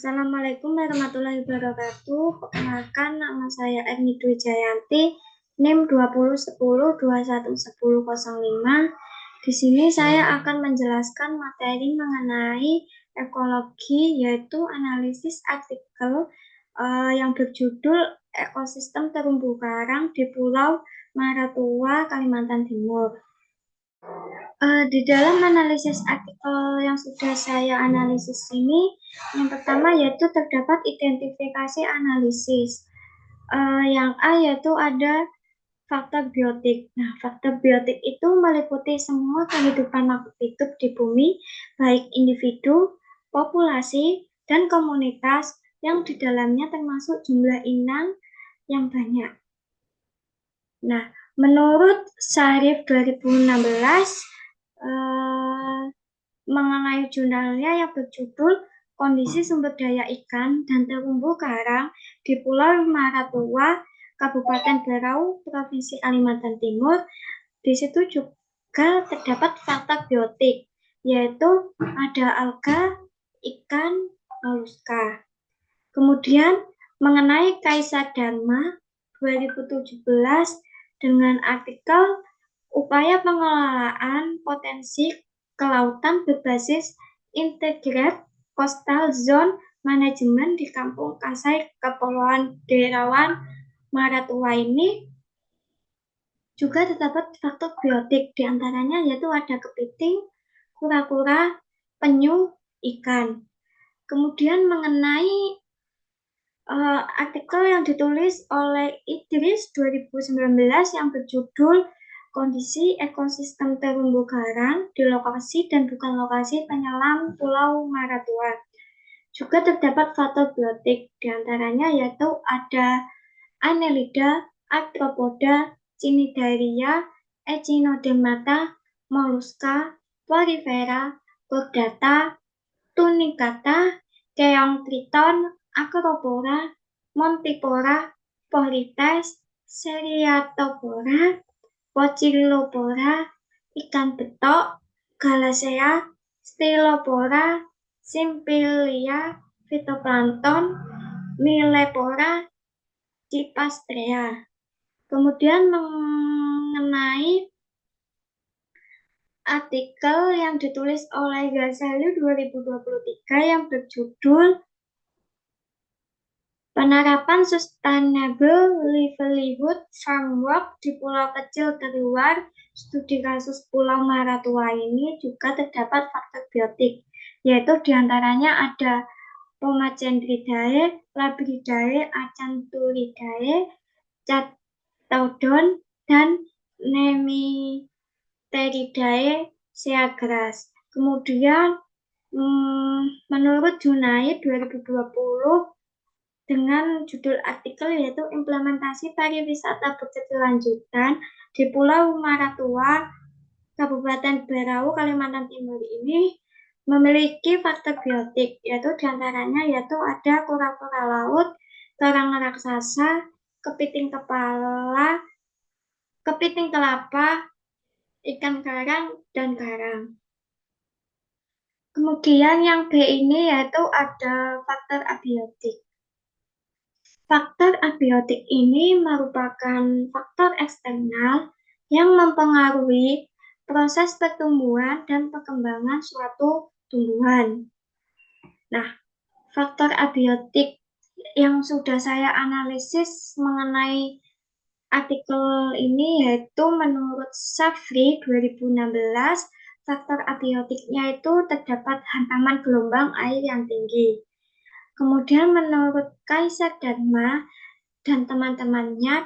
Assalamualaikum warahmatullahi wabarakatuh. Perkenalkan, nama saya Erni Dwi Jayanti, NIM 2010211005. Di sini saya akan menjelaskan materi mengenai ekologi, yaitu analisis artikel yang berjudul Ekosistem Terumbu Karang di Pulau Maratua, Kalimantan Timur. Di dalam analisis artikel yang sudah saya analisis ini, yang pertama yaitu terdapat identifikasi analisis. Yang A yaitu ada faktor biotik. Nah, faktor biotik itu meliputi semua kehidupan makhluk hidup di bumi, baik individu, populasi, dan komunitas yang di dalamnya termasuk jumlah inang yang banyak. Nah, menurut Syarif 2016, mengenai jurnalnya yang berjudul Kondisi Sumber Daya Ikan dan Terumbu Karang di Pulau Maratua, Kabupaten Berau, Provinsi Kalimantan Timur. Di situ juga terdapat faktor biotik, yaitu ada alga, ikan, moluska. Kemudian mengenai Kaisar Dharma 2017 dengan artikel upaya pengelolaan potensi kelautan berbasis Integrated Coastal Zone Management di Kampung Kasai, Kepulauan Derawan, Maratua ini juga terdapat faktor biotik, diantaranya yaitu ada kepiting, kura-kura, penyu, ikan. Kemudian mengenai artikel yang ditulis oleh Idris 2019 yang berjudul Kondisi Ekosistem Terumbu Karang di lokasi dan bukan lokasi penyelam Pulau Maratua. Juga terdapat faktor biotik, diantaranya yaitu ada Annelida, Arthropoda, Cnidaria, Echinodermata, Mollusca, Porifera, Chordata, Tunicata, Keong Triton, Acropora, Montipora, Polites, Seriatopora, Poecilopora, ikan betok, Galasea, Stylopora, Simpilia, fitoplankton, Millepora, Cipastrea. Kemudian mengenai artikel yang ditulis oleh Ghazali 2023 yang berjudul Penerapan Sustainable Livelihood Framework di Pulau Kecil Terluar, studi kasus Pulau Maratua ini juga terdapat faktor biotik, yaitu diantaranya ada Pomacendridae, Labridae, Acanturidae, Chaetodon, dan Nemitheridae seagras. Kemudian menurut Junaid 2020 dengan judul artikel yaitu Implementasi Pariwisata Berkelanjutan di Pulau Maratua, Kabupaten Berau, Kalimantan Timur ini memiliki faktor biotik, yaitu diantaranya yaitu ada kura-kura laut, kerang raksasa, kepiting kepala, kepiting kelapa, ikan karang, dan karang. Kemudian yang B ini yaitu ada faktor abiotik. Faktor abiotik ini merupakan faktor eksternal yang mempengaruhi proses pertumbuhan dan perkembangan suatu tumbuhan. Nah, faktor abiotik yang sudah saya analisis mengenai artikel ini yaitu menurut Safri 2016, faktor abiotiknya itu terdapat hantaman gelombang air yang tinggi. Kemudian menurut Kaisar Dharma dan teman-temannya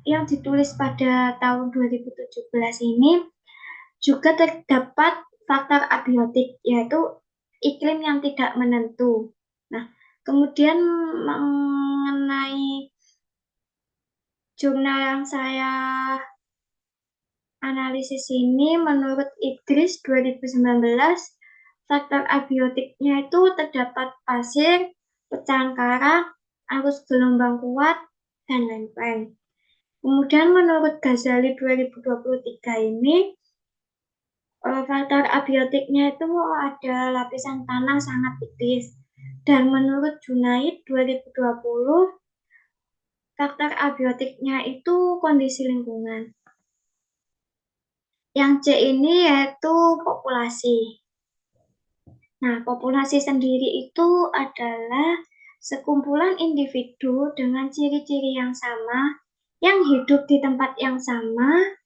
yang ditulis pada tahun 2017 ini juga terdapat faktor abiotik, yaitu iklim yang tidak menentu. Nah, kemudian mengenai jurnal yang saya analisis ini menurut Idris 2019, faktor abiotiknya itu terdapat pasir, pecahan karang, arus gelombang kuat, dan lempeng. Kemudian menurut Ghazali 2023 ini, faktor abiotiknya itu ada lapisan tanah sangat tipis. Dan menurut Junaid 2020, faktor abiotiknya itu kondisi lingkungan. Yang C ini yaitu populasi. Nah, populasi sendiri itu adalah sekumpulan individu dengan ciri-ciri yang sama, yang hidup di tempat yang sama,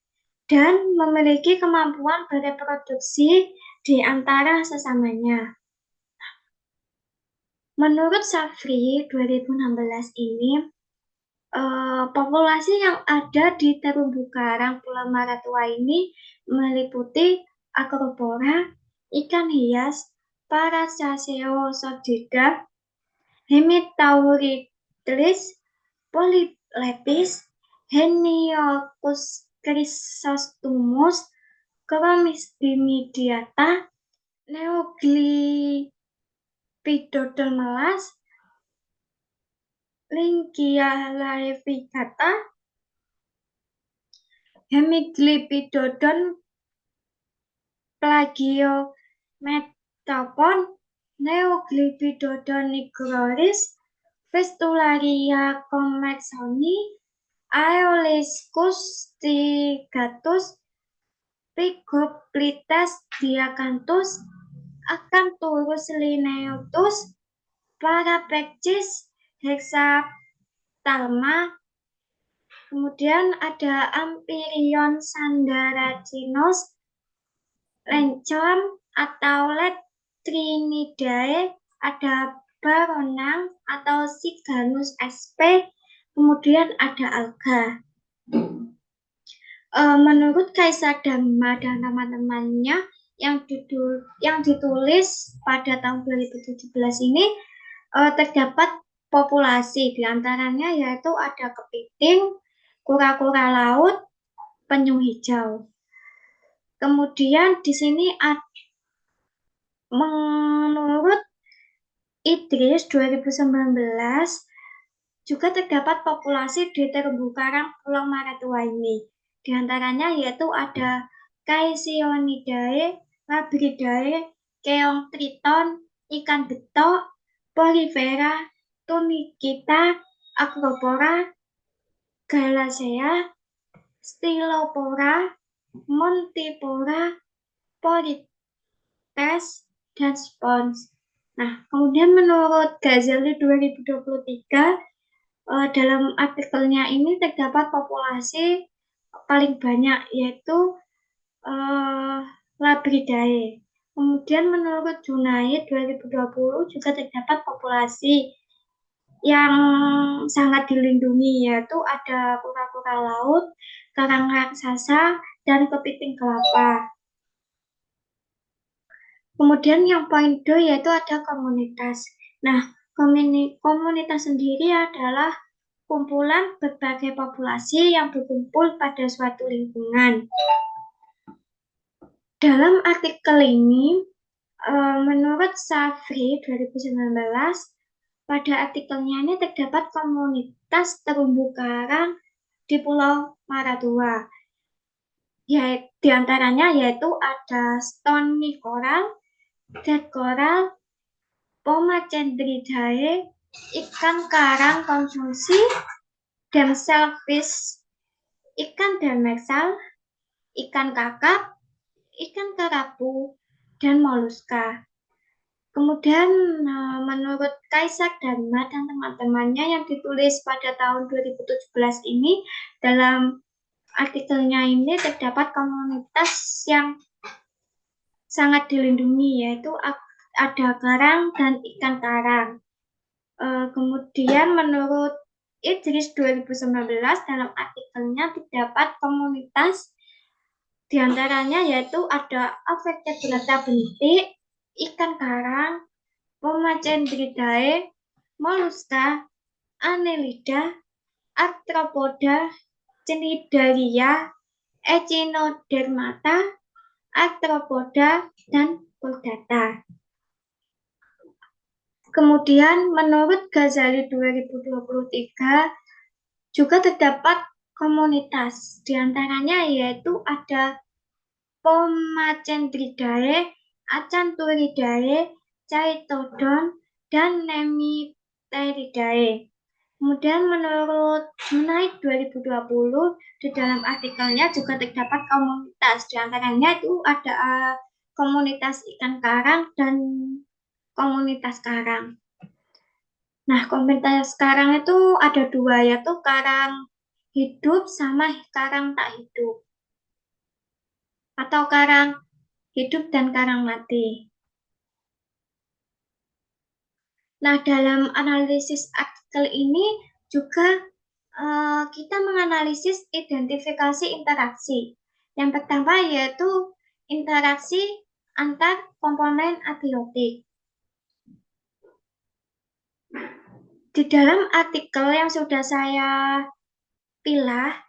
dan memiliki kemampuan bereproduksi di antara sesamanya. Menurut Safri 2016 ini, populasi yang ada di terumbu karang Pulau Maratua ini meliputi Acropora, ikan hias, Paracaseo-sordida, Hemitauripteris, Polylepis, Heniochus chrysostomus, Chromisdimidiata, Neoglipidodon melas, Lynchia laevigata, Hemiglipidodon plagiometapon, Neoglipidodon nigroris, Vestularia commersoni, Aeoliscus strigatus, Pigoplites diacanthus, Acanthurus lineatus, Paraplex hexaphthalma. Kemudian ada Ampyrion sandaracinus, Lencon atau Letrinidae, ada Baronang atau Siganus sp, kemudian ada alga. Menurut Kaisar Dharma dan teman-temannya yang ditulis pada tahun 2017 ini, terdapat populasi, diantaranya yaitu ada kepiting, kura-kura laut, penyu hijau. Kemudian di sini menurut Idris 2019 juga terdapat populasi di terumbu karang Pulau Maratua ini. Di antaranya yaitu ada Caesionidae, Labridae, keong triton, ikan betok, Porifera, Tunicata, Acropora, Galacea, Stylopora, Montipora, Porites, dan Spons. Nah, kemudian menurut Ghazali 2023, dalam artikelnya ini terdapat populasi paling banyak yaitu Labridae. Kemudian menurut Junaid 2020 juga terdapat populasi yang sangat dilindungi yaitu ada kura-kura laut, karang raksasa, dan kepiting kelapa. Kemudian yang poin 2 yaitu ada komunitas. Nah, komunitas sendiri adalah kumpulan berbagai populasi yang berkumpul pada suatu lingkungan. Dalam artikel ini, menurut Safri 2019, pada artikelnya ini terdapat komunitas terumbu karang di Pulau Maratua. Di antaranya yaitu ada stony coral, dead coral, Pomacendridae, ikan karang konsumsi, damselfish, ikan demersal, ikan kakap, ikan kerapu, dan moluska. Kemudian menurut Kaisar Dharma dan teman-temannya yang ditulis pada tahun 2017 ini, dalam artikelnya ini terdapat komunitas yang sangat dilindungi, yaitu ada karang dan ikan karang. Kemudian menurut Idris 2019 dalam artikelnya terdapat komunitas diantaranya yaitu ada Avertebrata bentik, ikan karang, Pomacendridae, moluska, Annelida, Arthropoda, Cnidaria, Echinodermata, Arthropoda, dan Chordata. Kemudian menurut Ghazali 2023 juga terdapat komunitas, diantaranya yaitu ada Pomacendridae, Acanthuridae, Chaetodon, dan Nemipteridae. Kemudian menurut Junaid 2020, di dalam artikelnya juga terdapat komunitas. Di antaranya itu ada komunitas ikan karang dan komunitas karang. Nah, komunitas karang itu ada dua, yaitu karang hidup sama karang tak hidup. Atau karang hidup dan karang mati. Nah, dalam analisis artikel ini juga kita menganalisis identifikasi interaksi. Yang pertama yaitu interaksi antar komponen abiotik. Di dalam artikel yang sudah saya pilah,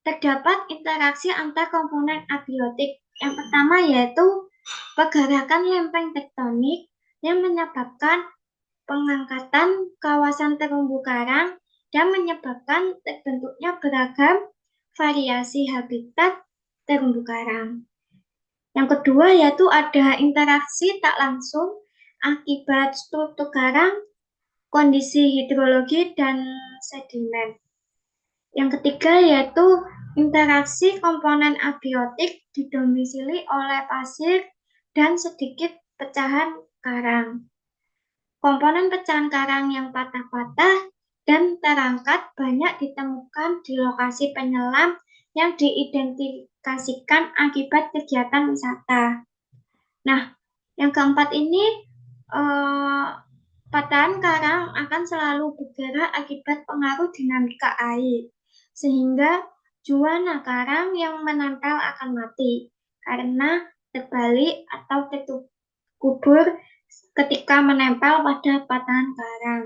terdapat interaksi antar komponen abiotik. Yang pertama yaitu pergerakan lempeng tektonik yang menyebabkan pengangkatan kawasan terumbu karang dan menyebabkan terbentuknya beragam variasi habitat terumbu karang. Yang kedua yaitu ada interaksi tak langsung akibat struktur karang, kondisi hidrologi, dan sedimen. Yang ketiga yaitu interaksi komponen abiotik didomisili oleh pasir dan sedikit pecahan karang. Komponen pecahan karang yang patah-patah dan terangkat banyak ditemukan di lokasi penyelam yang diidentifikasikan akibat kegiatan wisata. Nah, yang keempat ini patahan karang akan selalu bergerak akibat pengaruh dinamika air, sehingga juana karang yang menempel akan mati karena terbalik atau terkubur ketika menempel pada patahan karang.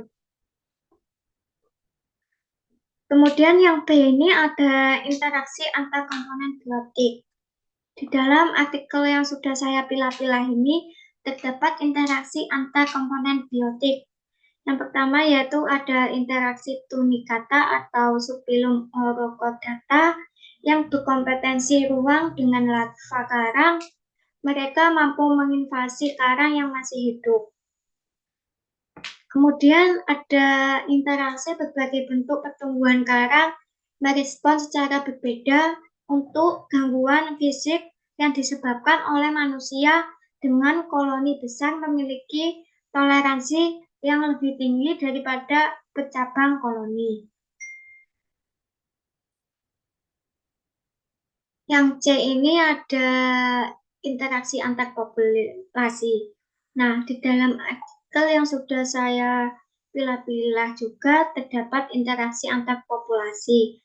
Kemudian yang B ini ada interaksi antar komponen biotik. Di dalam artikel yang sudah saya pilah-pilah ini terdapat interaksi antar komponen biotik. Yang pertama yaitu ada interaksi tunicata atau Supilum orocordata yang berkompetensi ruang dengan larva karang. Mereka mampu menginvasi karang yang masih hidup. Kemudian ada interaksi berbagai bentuk pertumbuhan karang merespon secara berbeda untuk gangguan fisik yang disebabkan oleh manusia dengan koloni besar memiliki toleransi yang lebih tinggi daripada bercabang koloni. Yang C ini ada interaksi antar populasi. Nah, di dalam artikel yang sudah saya pilah-pilah juga terdapat interaksi antar populasi.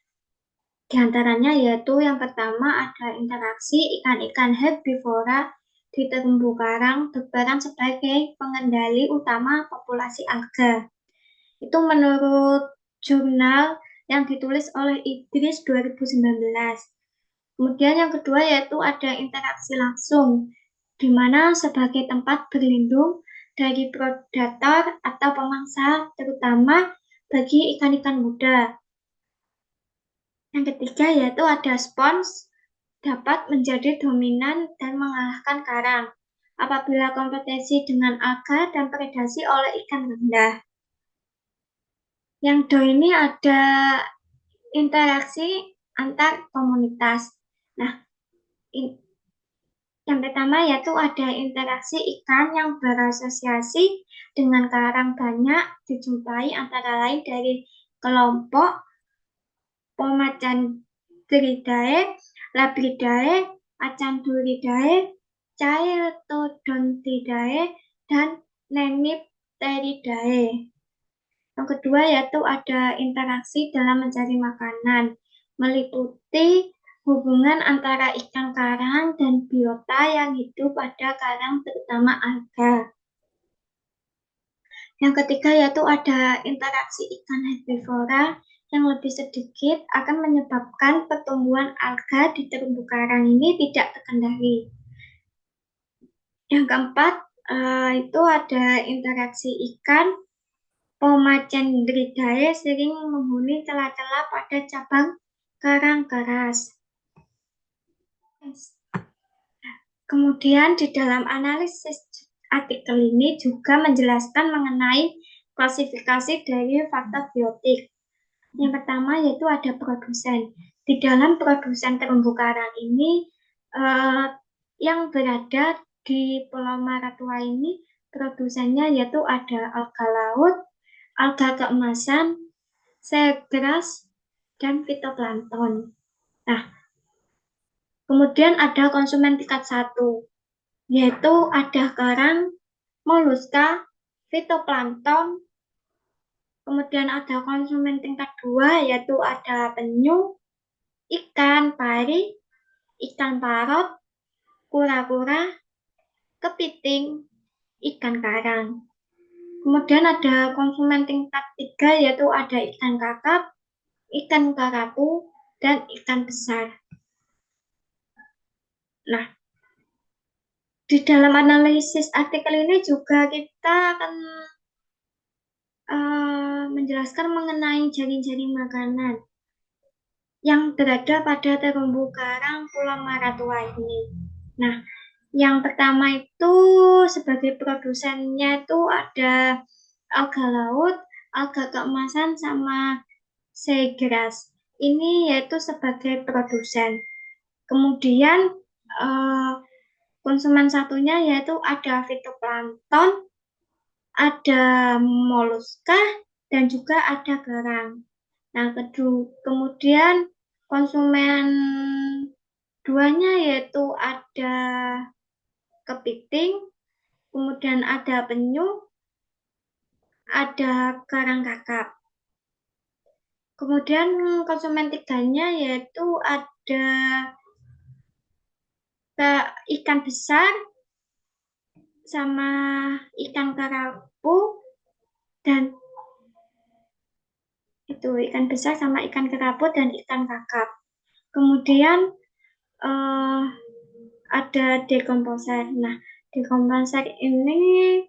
Di antaranya yaitu yang pertama ada interaksi ikan-ikan herbivora di terumbu karang berperan sebagai pengendali utama populasi alga. Itu menurut jurnal yang ditulis oleh Idris 2019. Kemudian yang kedua yaitu ada interaksi langsung, di mana sebagai tempat berlindung dari predator atau pemangsa, terutama bagi ikan-ikan muda. Yang ketiga yaitu ada spons, dapat menjadi dominan dan mengalahkan karang apabila kompetisi dengan alga dan predasi oleh ikan rendah. Yang D ini ada interaksi antar komunitas. Nah, yang pertama yaitu ada interaksi ikan yang berasosiasi dengan karang banyak dijumpai antara lain dari kelompok Pomacandridae, Labridae, Acanturidae, Chaetodontidae, dan Nemipteridae. Yang kedua yaitu ada interaksi dalam mencari makanan, meliputi hubungan antara ikan karang dan biota yang hidup pada karang terutama alga. Yang ketiga yaitu ada interaksi ikan herbivora yang lebih sedikit akan menyebabkan pertumbuhan alga di terumbu karang ini tidak terkendali. Yang keempat itu ada interaksi ikan. Pomacandridae sering menghuni celah-celah pada cabang karang keras. Kemudian di dalam analisis artikel ini juga menjelaskan mengenai klasifikasi dari faktor biotik. Yang pertama yaitu ada produsen. Di dalam produsen terumbu karang ini yang berada di Pulau Maratua ini produsennya yaitu ada alga laut, alga keemasan, seagrass, dan fitoplankton. Nah, kemudian ada konsumen tingkat 1, yaitu ada karang, moluska, fitoplankton. Kemudian ada konsumen tingkat 2, yaitu ada penyu, ikan pari, ikan parot, kura-kura, kepiting, ikan karang. Kemudian ada konsumen tingkat 3, yaitu ada ikan kakap, ikan kerapu, dan ikan besar. Nah, di dalam analisis artikel ini juga kita akan menjelaskan mengenai jaring-jaring makanan yang berada pada terumbu karang Pulau Maratua ini. Nah, yang pertama itu sebagai produsennya itu ada alga laut, alga keemasan, sama seagrass. Ini yaitu sebagai produsen. Kemudian konsumen satunya yaitu ada fitoplankton, ada moluska, dan juga ada garang. Nah, kemudian konsumen duanya yaitu ada kepiting, kemudian ada penyu, ada karang kakap. Kemudian konsumen tiganya yaitu ada ikan besar, sama ikan kerapu, dan itu ikan besar sama ikan kerapu dan ikan kakap. Kemudian ada dekomposer. Nah, dekomposer ini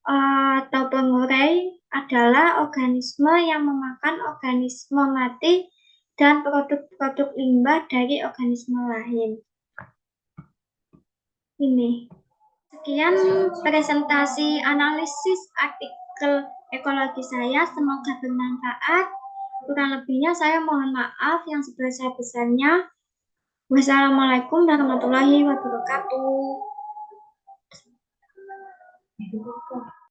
atau pengurai adalah organisme yang memakan organisme mati dan produk-produk limbah dari organisme lain. Ini. Sekian presentasi analisis artikel ekologi saya, semoga bermanfaat. Kurang lebihnya saya mohon maaf yang sebesar-besarnya. Wassalamualaikum warahmatullahi wabarakatuh.